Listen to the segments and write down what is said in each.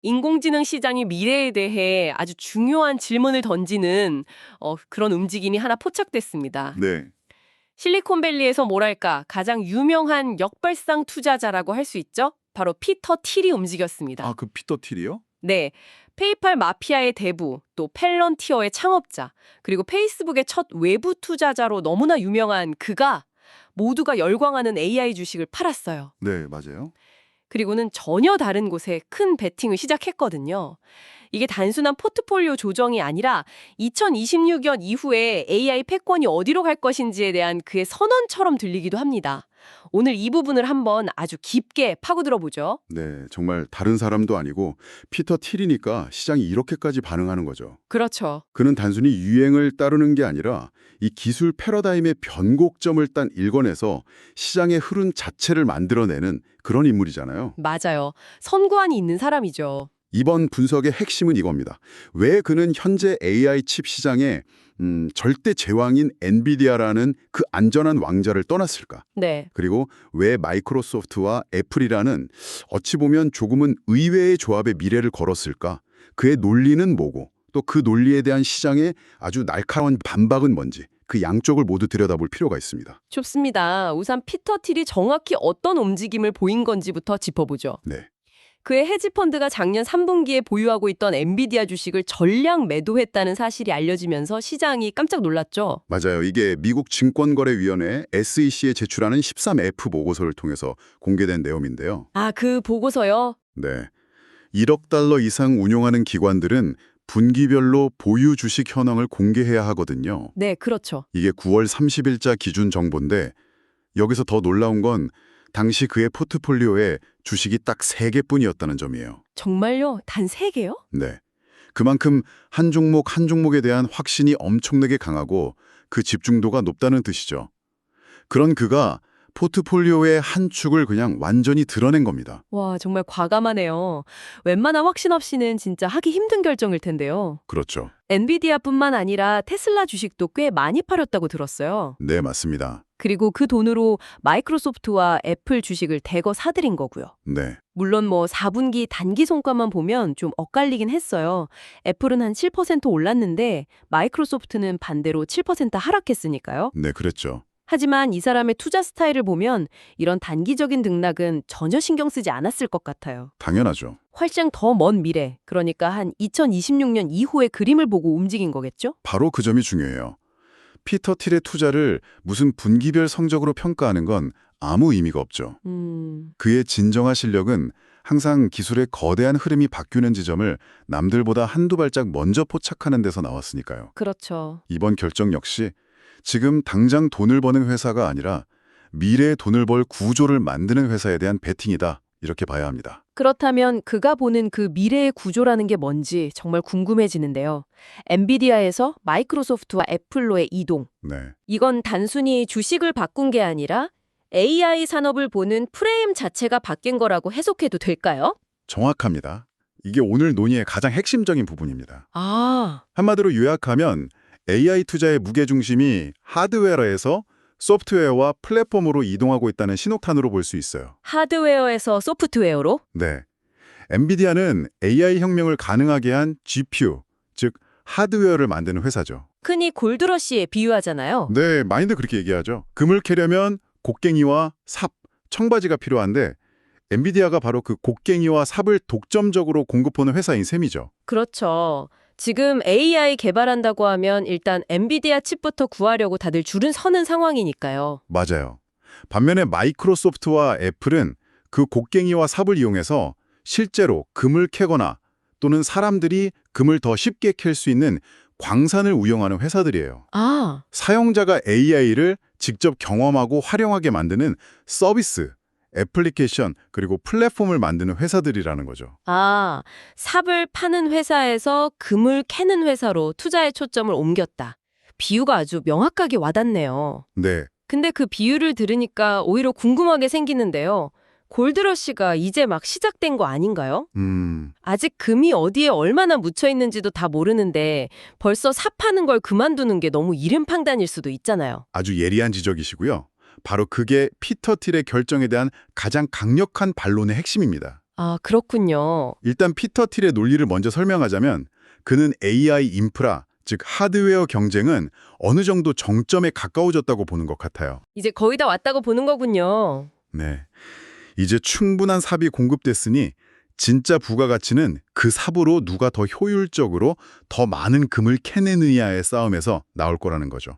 인공지능 시장의 미래에 대해 아주 중요한 질문을 던지는 그런 움직임이 하나 포착됐습니다. 네. 실리콘밸리에서 뭐랄까 가장 유명한 역발상 투자자라고 할 수 있죠? 바로 피터 틸이 움직였습니다. 아, 그 피터 틸이요? 네, 페이팔 마피아의 대부, 또 펠런티어의 창업자, 그리고 페이스북의 첫 외부 투자자로 너무나 유명한 그가 모두가 열광하는 AI 주식을 팔았어요. 네, 맞아요. 그리고는 전혀 다른 곳에 큰 베팅을 시작했거든요. 이게 단순한 포트폴리오 조정이 아니라 2026년 이후에 AI 패권이 어디로 갈 것인지에 대한 그의 선언처럼 들리기도 합니다. 오늘 이 부분을 한번 아주 깊게 파고들어 보죠. 네, 정말 다른 사람도 아니고 피터 틸이니까 시장이 이렇게까지 반응하는 거죠. 그렇죠. 그는 단순히 유행을 따르는 게 아니라 이 기술 패러다임의 변곡점을 딱 읽어내서 시장의 흐름 자체를 만들어내는 그런 인물이잖아요. 맞아요. 선구안이 있는 사람이죠. 이번 분석의 핵심은 이겁니다. 왜 그는 현재 AI 칩 시장에 절대 제왕인 엔비디아라는 그 안전한 왕자를 떠났을까? 네. 그리고 왜 마이크로소프트와 애플이라는 어찌 보면 조금은 의외의 조합의 미래를 걸었을까? 그의 논리는 뭐고 또 그 논리에 대한 시장의 아주 날카로운 반박은 뭔지 그 양쪽을 모두 들여다볼 필요가 있습니다. 좋습니다. 우선 피터 틸이 정확히 어떤 움직임을 보인 건지부터 짚어보죠. 네. 그의 헤지펀드가 작년 3분기에 보유하고 있던 엔비디아 주식을 전량 매도했다는 사실이 알려지면서 시장이 깜짝 놀랐죠. 맞아요. 이게 미국 증권거래위원회 SEC에 제출하는 13F 보고서를 통해서 공개된 내용인데요. 아, 그 보고서요? 네. 1억 달러 이상 운용하는 기관들은 분기별로 보유 주식 현황을 공개해야 하거든요. 네, 그렇죠. 이게 9월 30일자 기준 정보인데 여기서 더 놀라운 건 당시 그의 포트폴리오에 주식이 딱 3개뿐이었다는 점이에요. 정말요? 단 3개요? 네. 그만큼 한 종목 한 종목에 대한 확신이 엄청나게 강하고 그 집중도가 높다는 뜻이죠. 그런 그가 포트폴리오의 한 축을 그냥 완전히 드러낸 겁니다. 와, 정말 과감하네요. 웬만한 확신 없이는 진짜 하기 힘든 결정일 텐데요. 그렇죠. 엔비디아뿐만 아니라 테슬라 주식도 꽤 많이 팔았다고 들었어요. 네, 맞습니다. 그리고 그 돈으로 마이크로소프트와 애플 주식을 대거 사들인 거고요. 네. 물론 4분기 단기 성과만 보면 좀 엇갈리긴 했어요. 애플은 한 7% 올랐는데 마이크로소프트는 반대로 7% 하락했으니까요. 네, 그랬죠. 하지만 이 사람의 투자 스타일을 보면 이런 단기적인 등락은 전혀 신경 쓰지 않았을 것 같아요. 당연하죠. 훨씬 더 먼 미래, 그러니까 한 2026년 이후의 그림을 보고 움직인 거겠죠? 바로 그 점이 중요해요. 피터 틸의 투자를 무슨 분기별 성적으로 평가하는 건 아무 의미가 없죠. 그의 진정한 실력은 항상 기술의 거대한 흐름이 바뀌는 지점을 남들보다 한두 발짝 먼저 포착하는 데서 나왔으니까요. 그렇죠. 이번 결정 역시 지금 당장 돈을 버는 회사가 아니라 미래의 돈을 벌 구조를 만드는 회사에 대한 베팅이다. 이렇게 봐야 합니다. 그렇다면 그가 보는 그 미래의 구조라는 게 뭔지 정말 궁금해지는데요. 엔비디아에서 마이크로소프트와 애플로의 이동. 네. 이건 단순히 주식을 바꾼 게 아니라 AI 산업을 보는 프레임 자체가 바뀐 거라고 해석해도 될까요? 정확합니다. 이게 오늘 논의의 가장 핵심적인 부분입니다. 아, 한마디로 요약하면 AI 투자의 무게중심이 하드웨어에서 소프트웨어와 플랫폼으로 이동하고 있다는 신호탄으로 볼 수 있어요. 하드웨어에서 소프트웨어로? 네. 엔비디아는 AI 혁명을 가능하게 한 GPU, 즉 하드웨어를 만드는 회사죠. 흔히 골드러시에 비유하잖아요. 네, 많이들 그렇게 얘기하죠. 금을 캐려면 곡괭이와 삽, 청바지가 필요한데 엔비디아가 바로 그 곡괭이와 삽을 독점적으로 공급하는 회사인 셈이죠. 그렇죠. 지금 AI 개발한다고 하면 일단 엔비디아 칩부터 구하려고 다들 줄은 서는 상황이니까요. 맞아요. 반면에 마이크로소프트와 애플은 그 곡괭이와 삽을 이용해서 실제로 금을 캐거나 또는 사람들이 금을 더 쉽게 캘 수 있는 광산을 운영하는 회사들이에요. 아, 사용자가 AI를 직접 경험하고 활용하게 만드는 서비스, 애플리케이션, 그리고 플랫폼을 만드는 회사들이라는 거죠. 삽을 파는 회사에서 금을 캐는 회사로 투자의 초점을 옮겼다. 비유가 아주 명확하게 와닿네요. 네, 근데 그 비유를 들으니까 오히려 궁금하게 생기는데요. 골드러시가 이제 막 시작된 거 아닌가요? 아직 금이 어디에 얼마나 묻혀 있는지도 다 모르는데 벌써 삽하는 걸 그만두는 게 너무 이른 판단일 수도 있잖아요. 아주 예리한 지적이시고요. 바로 그게 피터 틸의 결정에 대한 가장 강력한 반론의 핵심입니다. 아, 그렇군요. 일단 피터 틸의 논리를 먼저 설명하자면 그는 AI 인프라, 즉 하드웨어 경쟁은 어느 정도 정점에 가까워졌다고 보는 것 같아요. 이제 거의 다 왔다고 보는 거군요. 네. 이제 충분한 삽이 공급됐으니 진짜 부가가치는 그 삽으로 누가 더 효율적으로 더 많은 금을 캐내느냐의 싸움에서 나올 거라는 거죠.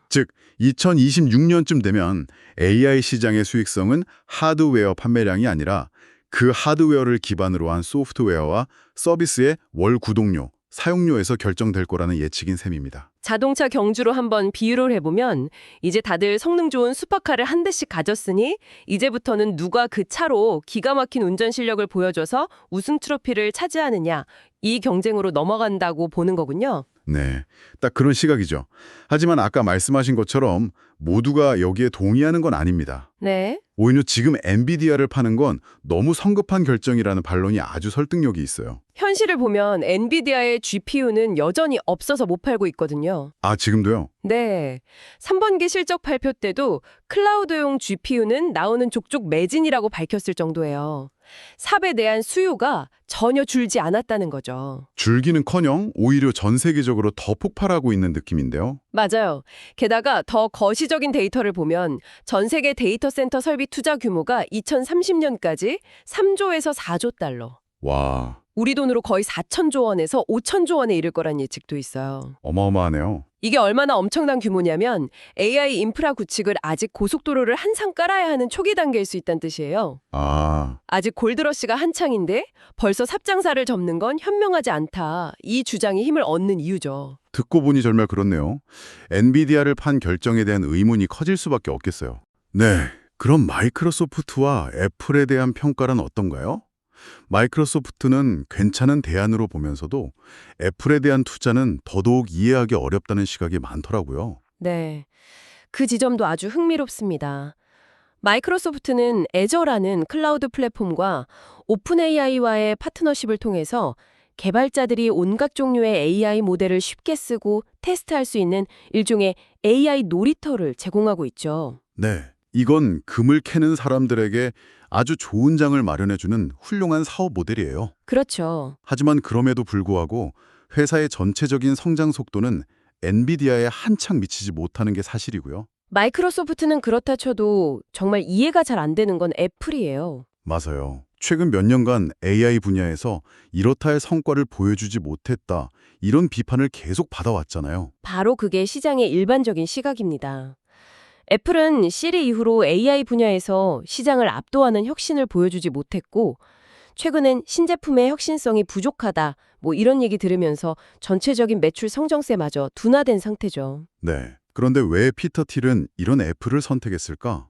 즉 2026년쯤 되면 AI 시장의 수익성은 하드웨어 판매량이 아니라 그 하드웨어를 기반으로 한 소프트웨어와 서비스의 월 구독료, 사용료에서 결정될 거라는 예측인 셈입니다. 자동차 경주로 한번 비유를 해보면 이제 다들 성능 좋은 슈퍼카를 한 대씩 가졌으니 이제부터는 누가 그 차로 기가 막힌 운전 실력을 보여줘서 우승 트로피를 차지하느냐 이 경쟁으로 넘어간다고 보는 거군요. 네, 딱 그런 시각이죠. 하지만 아까 말씀하신 것처럼 모두가 여기에 동의하는 건 아닙니다. 네. 오히려 지금 엔비디아를 파는 건 너무 성급한 결정이라는 반론이 아주 설득력이 있어요. 현실을 보면 엔비디아의 GPU는 여전히 없어서 못 팔고 있거든요. 아, 지금도요? 네. 3분기 실적 발표 때도 클라우드용 GPU는 나오는 족족 매진이라고 밝혔을 정도예요. 삽에 대한 수요가 전혀 줄지 않았다는 거죠. 줄기는커녕 오히려 전 세계적으로 더 폭발하고 있는 느낌인데요. 맞아요. 게다가 더 거시적인 데이터를 보면 전 세계 데이터 센터 설비 투자 규모가 2030년까지 3조에서 4조 달러. 와, 우리 돈으로 거의 4천조 원에서 5천조 원에 이를 거란 예측도 있어요. 어마어마하네요. 이게 얼마나 엄청난 규모냐면 AI 인프라 구축을 아직 고속도로를 한상 깔아야 하는 초기 단계일 수 있다는 뜻이에요. 아, 아직 골드러시가 한창인데 벌써 삽장사를 접는 건 현명하지 않다. 이 주장이 힘을 얻는 이유죠. 듣고 보니 정말 그렇네요. 엔비디아를 판 결정에 대한 의문이 커질 수밖에 없겠어요. 네, 그럼 마이크로소프트와 애플에 대한 평가는 어떤가요? 마이크로소프트는 괜찮은 대안으로 보면서도 애플에 대한 투자는 더더욱 이해하기 어렵다는 시각이 많더라고요. 네. 그 지점도 아주 흥미롭습니다. 마이크로소프트는 애저라는 클라우드 플랫폼과 오픈 AI와의 파트너십을 통해서 개발자들이 온갖 종류의 AI 모델을 쉽게 쓰고 테스트할 수 있는 일종의 AI 놀이터를 제공하고 있죠. 네, 이건 금을 캐는 사람들에게 아주 좋은 장을 마련해주는 훌륭한 사업 모델이에요. 그렇죠. 하지만 그럼에도 불구하고 회사의 전체적인 성장 속도는 엔비디아에 한창 미치지 못하는 게 사실이고요. 마이크로소프트는 그렇다 쳐도 정말 이해가 잘 안 되는 건 애플이에요. 맞아요. 최근 몇 년간 AI 분야에서 이렇다 할 성과를 보여주지 못했다, 이런 비판을 계속 받아왔잖아요. 바로 그게 시장의 일반적인 시각입니다. 애플은 시리 이후로 AI 분야에서 시장을 압도하는 혁신을 보여주지 못했고 최근엔 신제품의 혁신성이 부족하다 뭐 이런 얘기 들으면서 전체적인 매출 성장세마저 둔화된 상태죠. 네. 그런데 왜 피터 틸은 이런 애플을 선택했을까?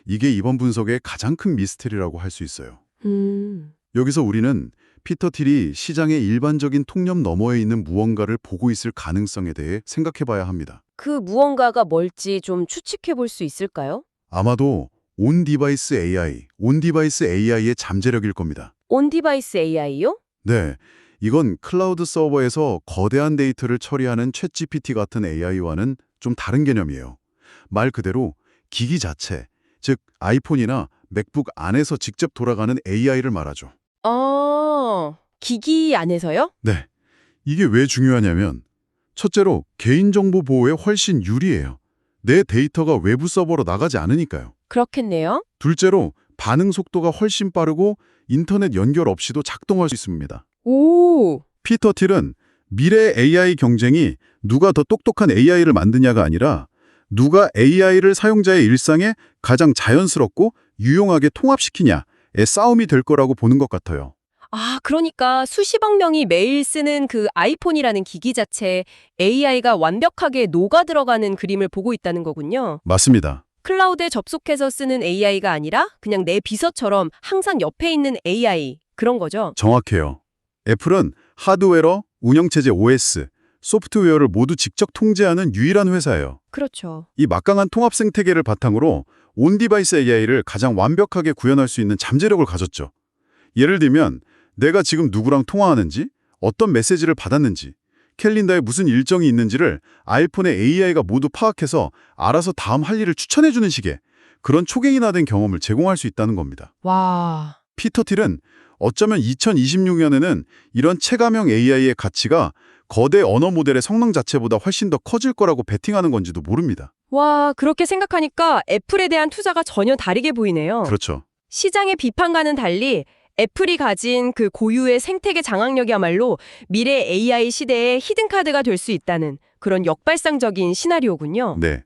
이게 이번 분석의 가장 큰 미스테리라고 할 수 있어요. 여기서 우리는 피터 틸이 시장의 일반적인 통념 너머에 있는 무언가를 보고 있을 가능성에 대해 생각해 봐야 합니다. 그 무언가가 뭘지 좀 추측해 볼 수 있을까요? 아마도 온디바이스 AI의 잠재력일 겁니다. 온디바이스 AI요? 네, 이건 클라우드 서버에서 거대한 데이터를 처리하는 챗GPT 같은 AI와는 좀 다른 개념이에요. 말 그대로 기기 자체, 즉 아이폰이나 맥북 안에서 직접 돌아가는 AI를 말하죠. 기기 안에서요? 네, 이게 왜 중요하냐면 첫째로 개인정보 보호에 훨씬 유리해요. 내 데이터가 외부 서버로 나가지 않으니까요. 그렇겠네요. 둘째로 반응 속도가 훨씬 빠르고 인터넷 연결 없이도 작동할 수 있습니다. 오, 피터 틸은 미래 AI 경쟁이 누가 더 똑똑한 AI를 만드냐가 아니라 누가 AI를 사용자의 일상에 가장 자연스럽고 유용하게 통합시키냐의 싸움이 될 거라고 보는 것 같아요. 아, 그러니까 수십억 명이 매일 쓰는 그 아이폰이라는 기기 자체에 AI가 완벽하게 녹아 들어가는 그림을 보고 있다는 거군요. 맞습니다. 클라우드에 접속해서 쓰는 AI가 아니라 그냥 내 비서처럼 항상 옆에 있는 AI, 그런 거죠. 정확해요. 애플은 하드웨어, 운영체제 OS, 소프트웨어를 모두 직접 통제하는 유일한 회사예요. 그렇죠. 이 막강한 통합 생태계를 바탕으로 온디바이스 AI를 가장 완벽하게 구현할 수 있는 잠재력을 가졌죠. 예를 들면 내가 지금 누구랑 통화하는지, 어떤 메시지를 받았는지, 캘린더에 무슨 일정이 있는지를 아이폰의 AI가 모두 파악해서 알아서 다음 할 일을 추천해주는 식의 그런 초갱이나 된 경험을 제공할 수 있다는 겁니다. 와, 피터 틸은 어쩌면 2026년에는 이런 체감형 AI의 가치가 거대 언어 모델의 성능 자체보다 훨씬 더 커질 거라고 베팅하는 건지도 모릅니다. 와, 그렇게 생각하니까 애플에 대한 투자가 전혀 다르게 보이네요. 그렇죠. 시장의 비판과는 달리 애플이 가진 그 고유의 생태계 장악력이야말로 미래 AI 시대의 히든카드가 될 수 있다는 그런 역발상적인 시나리오군요. 네.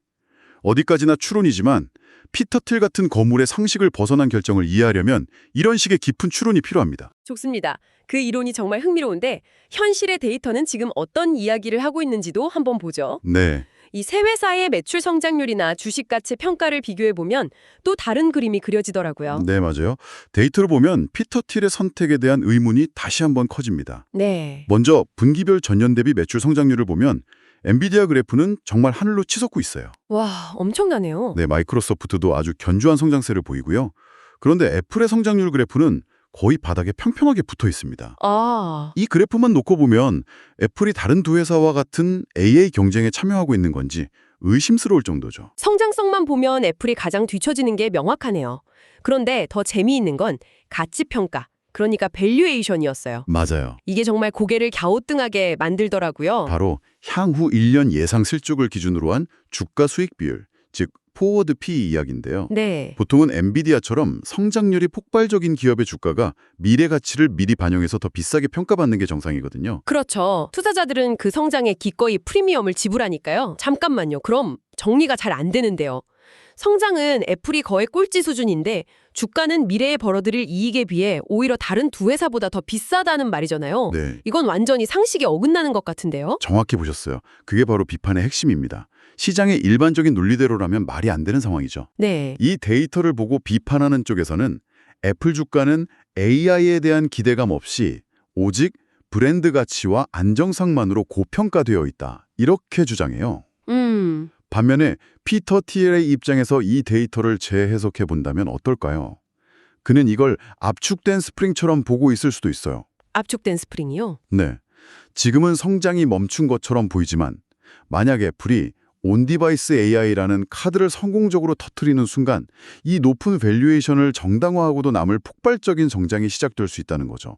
어디까지나 추론이지만 피터 틸 같은 거물의 상식을 벗어난 결정을 이해하려면 이런 식의 깊은 추론이 필요합니다. 좋습니다. 그 이론이 정말 흥미로운데 현실의 데이터는 지금 어떤 이야기를 하고 있는지도 한번 보죠. 네. 이 세 회사의 매출 성장률이나 주식 가치 평가를 비교해보면 또 다른 그림이 그려지더라고요. 네, 맞아요. 데이터를 보면 피터 틸의 선택에 대한 의문이 다시 한번 커집니다. 네. 먼저 분기별 전년 대비 매출 성장률을 보면 엔비디아 그래프는 정말 하늘로 치솟고 있어요. 와, 엄청나네요. 네, 마이크로소프트도 아주 견조한 성장세를 보이고요. 그런데 애플의 성장률 그래프는 거의 바닥에 평평하게 붙어 있습니다. 아, 이 그래프만 놓고 보면 애플이 다른 두 회사와 같은 AI 경쟁에 참여하고 있는 건지 의심스러울 정도죠. 성장성만 보면 애플이 가장 뒤처지는 게 명확하네요. 그런데 더 재미있는 건 가치 평가, 그러니까 밸류에이션이었어요. 맞아요. 이게 정말 고개를 갸우뚱하게 만들더라고요. 바로 향후 1년 예상 실적을 기준으로 한 주가 수익 비율, 즉 포워드 PE 이야기인데요. 네. 보통은 엔비디아처럼 성장률이 폭발적인 기업의 주가가 미래 가치를 미리 반영해서 더 비싸게 평가받는 게 정상이거든요. 그렇죠. 투자자들은 그 성장에 기꺼이 프리미엄을 지불하니까요. 잠깐만요. 그럼 정리가 잘 안 되는데요. 성장은 애플이 거의 꼴찌 수준인데 주가는 미래에 벌어들일 이익에 비해 오히려 다른 두 회사보다 더 비싸다는 말이잖아요. 네. 이건 완전히 상식에 어긋나는 것 같은데요. 정확히 보셨어요. 그게 바로 비판의 핵심입니다. 시장의 일반적인 논리대로라면 말이 안 되는 상황이죠. 네. 이 데이터를 보고 비판하는 쪽에서는 애플 주가는 AI에 대한 기대감 없이 오직 브랜드 가치와 안정성만으로 고평가되어 있다. 이렇게 주장해요. 반면에 피터 틸의 입장에서 이 데이터를 재해석해 본다면 어떨까요? 그는 이걸 압축된 스프링처럼 보고 있을 수도 있어요. 압축된 스프링이요? 네. 지금은 성장이 멈춘 것처럼 보이지만 만약 애플이 온디바이스 AI라는 카드를 성공적으로 터뜨리는 순간 이 높은 밸류에이션을 정당화하고도 남을 폭발적인 성장이 시작될 수 있다는 거죠.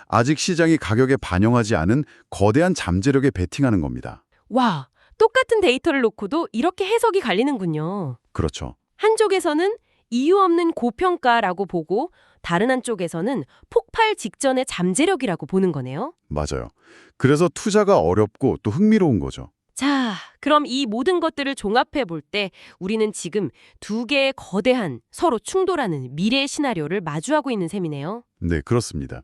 아직 시장이 가격에 반영하지 않은 거대한 잠재력에 베팅하는 겁니다. 와, 똑같은 데이터를 놓고도 이렇게 해석이 갈리는군요. 그렇죠. 한쪽에서는 이유 없는 고평가라고 보고 다른 한쪽에서는 폭발 직전의 잠재력이라고 보는 거네요. 맞아요. 그래서 투자가 어렵고 또 흥미로운 거죠. 자, 그럼 이 모든 것들을 종합해 볼 때 우리는 지금 두 개의 거대한 서로 충돌하는 미래 시나리오를 마주하고 있는 셈이네요. 네, 그렇습니다.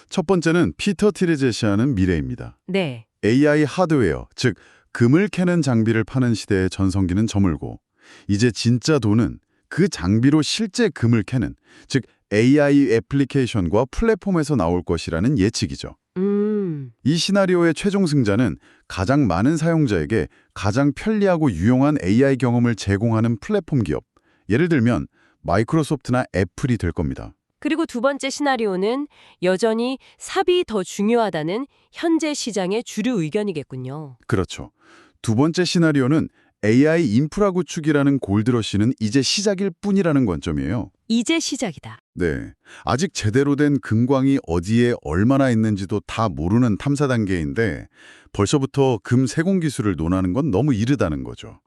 첫 번째는 피터 틸이 제시하는 미래입니다. 네. AI 하드웨어, 즉 금을 캐는 장비를 파는 시대의 전성기는 저물고 이제 진짜 돈은 그 장비로 실제 금을 캐는, 즉 AI 애플리케이션과 플랫폼에서 나올 것이라는 예측이죠. 이 시나리오의 최종 승자는 가장 많은 사용자에게 가장 편리하고 유용한 AI 경험을 제공하는 플랫폼 기업, 예를 들면 마이크로소프트나 애플이 될 겁니다. 그리고 두 번째 시나리오는 여전히 삽이 더 중요하다는 현재 시장의 주류 의견이겠군요. 그렇죠. 두 번째 시나리오는 AI 인프라 구축이라는 골드러시는 이제 시작일 뿐이라는 관점이에요. 이제 시작이다. 네, 아직 제대로 된 금광이 어디에 얼마나 있는지도 다 모르는 탐사 단계인데 벌써부터 금 세공 기술을 논하는 건 너무 이르다는 거죠.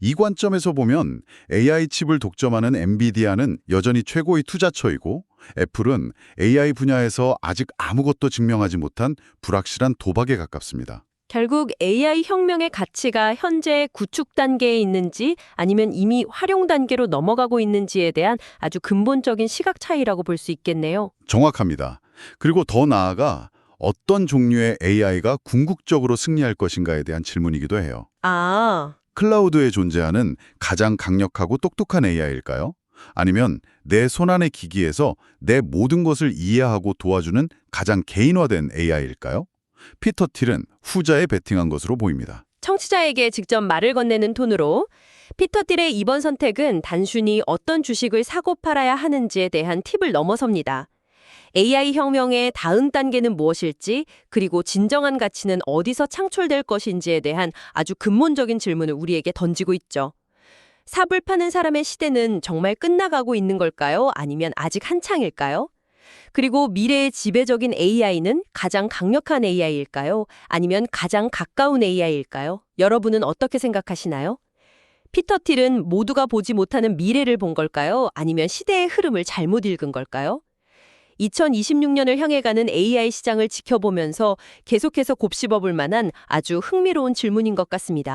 이 관점에서 보면 AI 칩을 독점하는 엔비디아는 여전히 최고의 투자처이고 애플은 AI 분야에서 아직 아무것도 증명하지 못한 불확실한 도박에 가깝습니다. 결국 AI 혁명의 가치가 현재 구축 단계에 있는지 아니면 이미 활용 단계로 넘어가고 있는지에 대한 아주 근본적인 시각 차이라고 볼 수 있겠네요. 정확합니다. 그리고 더 나아가 어떤 종류의 AI가 궁극적으로 승리할 것인가에 대한 질문이기도 해요. 아, 클라우드에 존재하는 가장 강력하고 똑똑한 AI일까요? 아니면 내 손안의 기기에서 내 모든 것을 이해하고 도와주는 가장 개인화된 AI일까요? 피터 틸은 후자에 베팅한 것으로 보입니다. 청취자에게 직접 말을 건네는 톤으로 피터 틸의 이번 선택은 단순히 어떤 주식을 사고 팔아야 하는지에 대한 팁을 넘어섭니다. AI 혁명의 다음 단계는 무엇일지, 그리고 진정한 가치는 어디서 창출될 것인지에 대한 아주 근본적인 질문을 우리에게 던지고 있죠. 삽을 파는 사람의 시대는 정말 끝나가고 있는 걸까요? 아니면 아직 한창일까요? 그리고 미래의 지배적인 AI는 가장 강력한 AI일까요? 아니면 가장 가까운 AI일까요? 여러분은 어떻게 생각하시나요? 피터 틸은 모두가 보지 못하는 미래를 본 걸까요? 아니면 시대의 흐름을 잘못 읽은 걸까요? 2026년을 향해 가는 AI 시장을 지켜보면서 계속해서 곱씹어 볼 만한 아주 흥미로운 질문인 것 같습니다.